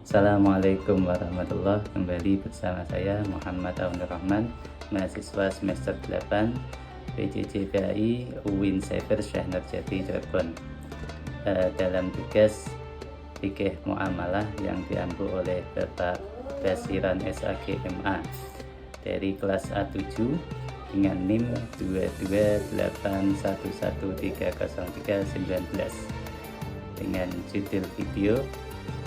Assalamualaikum warahmatullahi wabarakatuh. Kembali bersama saya Muhammad Aunur Rahman, mahasiswa semester 8 PJJ-PAI UIN Cyber Syekh Nurjati Cirebon. Dalam tugas fikih muamalah yang diampu oleh Bapak Basiran SAGMA dari kelas A7 dengan NIM 22811303919 dengan judul video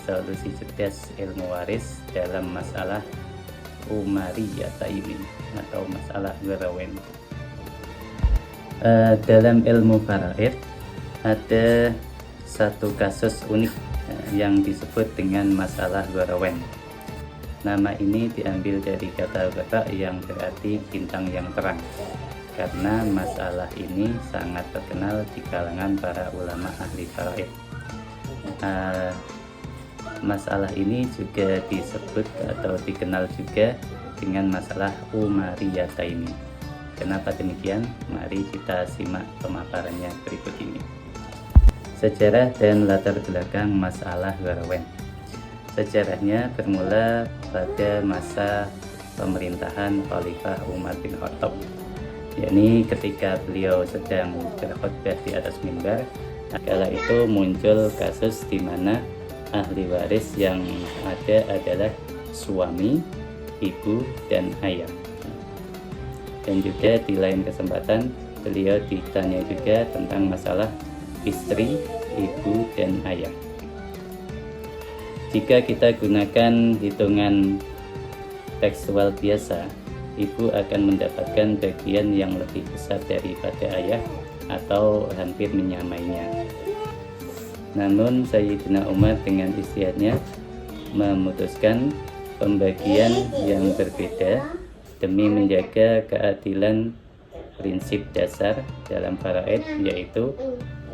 Solusi Cerdas Ilmu Waris dalam masalah Umariyataini atau masalah Warawen. Dalam ilmu faraid ada satu kasus unik yang disebut dengan masalah Warawen. Nama ini diambil dari kata wara yang berarti bintang yang terang, karena masalah ini sangat terkenal di kalangan para ulama ahli faraid. Masalah ini juga disebut atau dikenal juga dengan masalah Umariyataini. Kenapa demikian? Mari kita simak pemaparannya berikut ini. Sejarah dan latar belakang masalah Warawen. Sejarahnya bermula pada masa pemerintahan Khalifah Umar bin Khattab, yakni ketika beliau sedang berkhutbah di atas mimbar. Kala itu muncul kasus di mana ahli waris yang ada adalah suami, ibu, dan ayah. Dan juga di lain kesempatan beliau ditanya juga tentang masalah istri, ibu, dan ayah. Jika kita gunakan hitungan tekstual biasa, ibu akan mendapatkan bagian yang lebih besar daripada ayah atau hampir menyamainya. Namun Sayyidina Umar dengan ijtihadnya memutuskan pembagian yang berbeda demi menjaga keadilan prinsip dasar dalam faraid, yaitu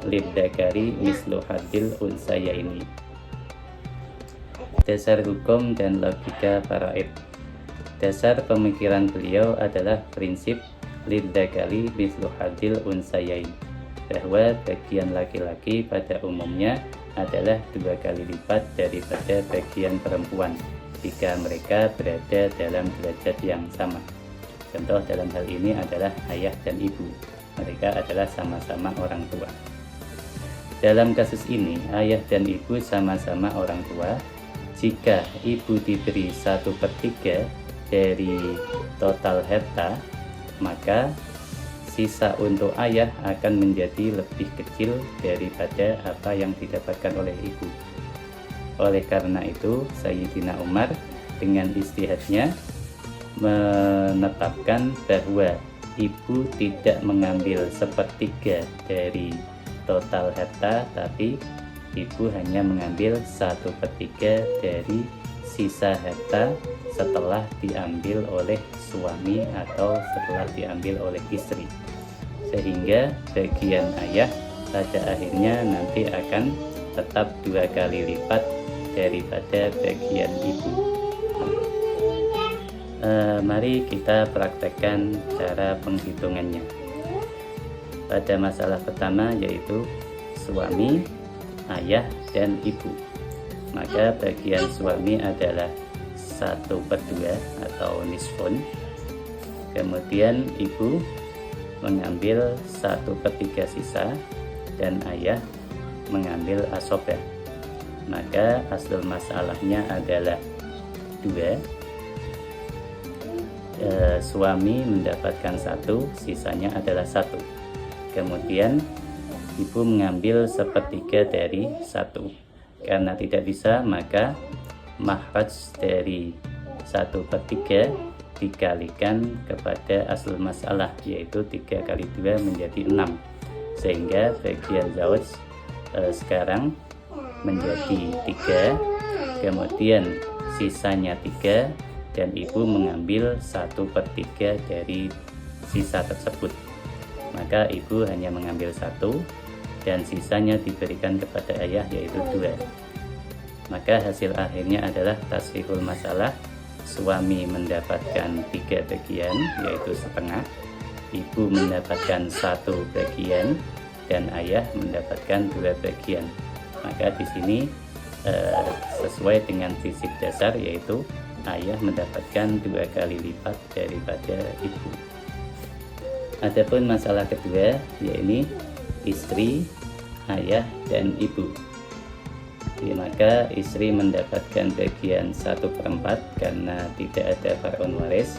lidzakari mislu hadzil unsayaini. Dasar hukum dan logika faraid. Dasar pemikiran beliau adalah prinsip lidzakari mislu hadzil unsayaini, bahwa bagian laki-laki pada umumnya adalah 2 kali lipat daripada bagian perempuan jika mereka berada dalam derajat yang sama. Contoh dalam hal ini adalah ayah dan ibu. Mereka adalah sama-sama orang tua. Dalam kasus ini, ayah dan ibu sama-sama orang tua. Jika ibu diberi 1/3 dari total harta, maka sisa untuk ayah akan menjadi lebih kecil daripada apa yang didapatkan oleh ibu. Oleh karena itu, Sayyidina Umar dengan ijtihadnya menetapkan bahwa ibu tidak mengambil 1/3 dari total harta, tapi ibu hanya mengambil 1/3 dari sisa harta setelah diambil oleh suami atau setelah diambil oleh istri, sehingga bagian ayah pada akhirnya nanti akan tetap 2 kali lipat daripada bagian ibu. Mari kita praktekkan cara penghitungannya. Pada masalah pertama, yaitu suami, ayah, dan ibu, maka bagian suami adalah 1/2 atau nisfun. Kemudian ibu mengambil 1/3 sisa dan ayah mengambil asobah. Maka asal masalahnya adalah 2. Suami mendapatkan 1, sisanya adalah 1. Kemudian ibu mengambil 1/3 dari 1. Karena tidak bisa, maka makhraj dari 1/3 dikalikan kepada asal masalah, yaitu 3 kali 2 menjadi 6, sehingga bagian zawaj sekarang menjadi 3, kemudian sisanya 3, dan ibu mengambil 1/3 dari sisa tersebut. Maka ibu hanya mengambil 1 dan sisanya diberikan kepada ayah, yaitu 2. Maka hasil akhirnya adalah tasfihul masalah. Suami mendapatkan 3 bagian, yaitu setengah. Ibu mendapatkan 1 bagian dan ayah mendapatkan 2 bagian. Maka di sini sesuai dengan prinsip dasar, yaitu ayah mendapatkan 2 kali lipat daripada ibu. Adapun masalah kedua, yaitu istri, ayah, dan ibu. Maka istri mendapatkan bagian 1/4 karena tidak ada far'un waris.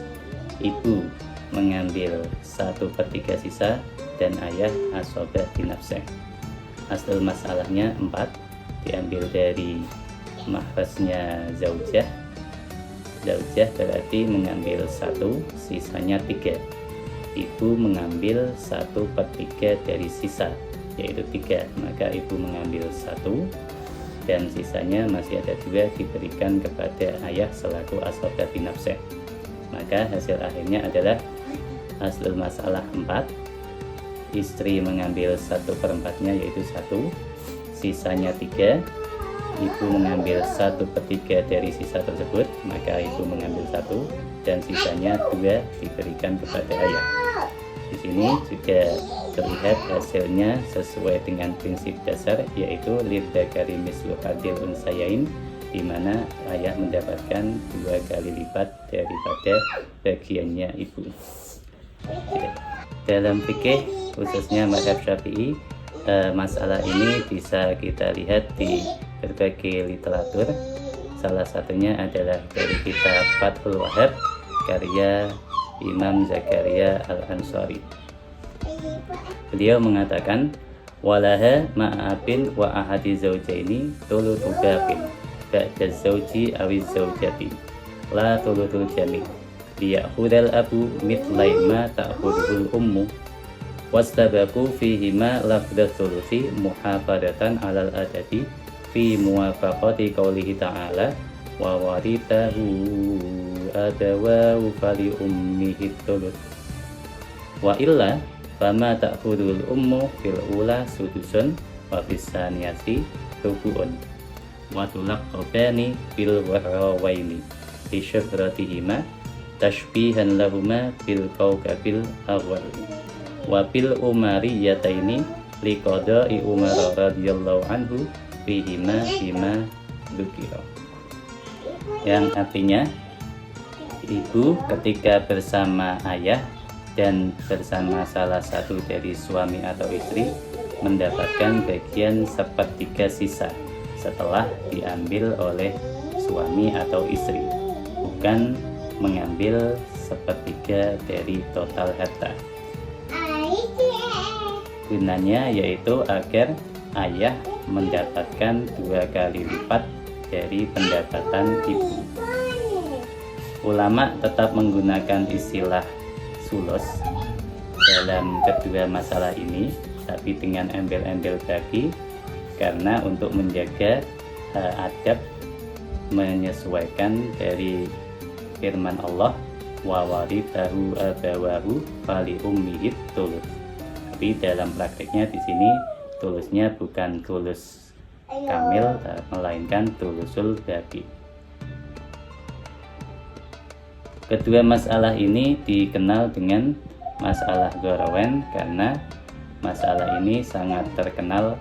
Ibu mengambil 1/3 sisa, dan ayah asobah binafsih. Asal masalahnya 4, diambil dari mahrasnya zaujah. Zaujah berarti mengambil 1, sisanya 3. Ibu mengambil 1/3 dari sisa, yaitu 3. Maka ibu mengambil 1, dan sisanya masih ada 2 diberikan kepada ayah selaku asobah binafsih. Maka hasil akhirnya adalah aslul masalah 4, istri mengambil 1/4-nya yaitu 1, sisanya 3. Ibu mengambil 1/3 dari sisa tersebut, maka ibu mengambil 1, dan sisanya 2 diberikan kepada ayah. Di sini juga terlihat hasilnya sesuai dengan prinsip dasar, yaitu lidzakari mislu hadzil unsayain, di mana ayah mendapatkan 2 kali lipat daripada bagiannya ibu. Dalam fikih khususnya mazhab Syafi'i, masalah ini bisa kita lihat di berbagai literatur. Salah satunya adalah dari kitab Fathul Wahhab karya Imam Zakaria Al-Ansari. Beliau mengatakan, walaha ma'abin wa ahadi zaujaini tulutu baqin ba'da zauji awiz zaujati la tulutul jami' liya'khudal abu mithlai ma ta'khudul ummu wastabaku fihima lafdhat thuluthi muhafadatan alal adadi fi muwafaqati qawlihi ta'ala wa warithahu abawahu fali ummihi thuluth wa illa fama ta'khudul ummu fil ula sudusun wa fis saniyati rubu'un wa tulaqabani fil warawaini bi syuhratihima tashbihan lahuma bil kawkabil awal wa bil umariyataini liqada'i Umar radhiyallahu anhu fihima bima dzukira. Yang artinya, ibu ketika bersama ayah dan bersama salah satu dari suami atau istri mendapatkan bagian 1/3 sisa setelah diambil oleh suami atau istri, bukan mengambil 1/3 dari total harta. Gunanya yaitu agar ayah mendapatkan 2 kali lipat dari pendapatan ibu. Ulama tetap menggunakan istilah sulus dalam kedua masalah ini, tapi dengan embel-embel bagi, karena untuk menjaga adab menyesuaikan dari firman Allah wa warithahu abawahu fali ummihi tulus. Tapi dalam prakteknya di sini tulusnya bukan tulus kamil, melainkan tulusul bagi. Kedua masalah ini dikenal dengan masalah Gharawan karena masalah ini sangat terkenal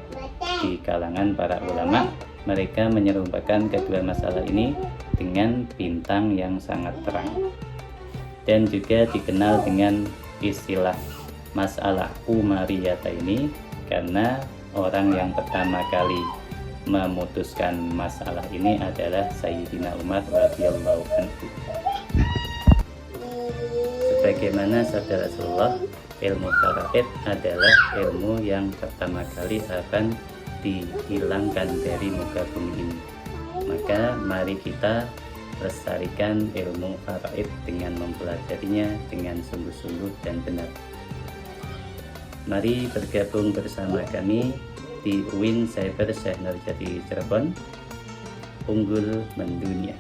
di kalangan para ulama. Mereka menyerupakan kedua masalah ini dengan bintang yang sangat terang, dan juga dikenal dengan istilah masalah umariyata ini karena orang yang pertama kali memutuskan masalah ini adalah Sayyidina Umar radhiyallahu anhu. Sebagaimana sabda Rasulullah, ilmu faraid adalah ilmu yang pertama kali akan dihilangkan dari muka bumi ini. Maka mari kita lestarikan ilmu faraid dengan mempelajarinya dengan sungguh-sungguh dan benar. Mari bergabung bersama kami di UIN Cyber Syekh Nurjati Cirebon, unggul mendunia.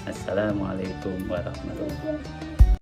Assalamualaikum warahmatullahi wabarakatuh.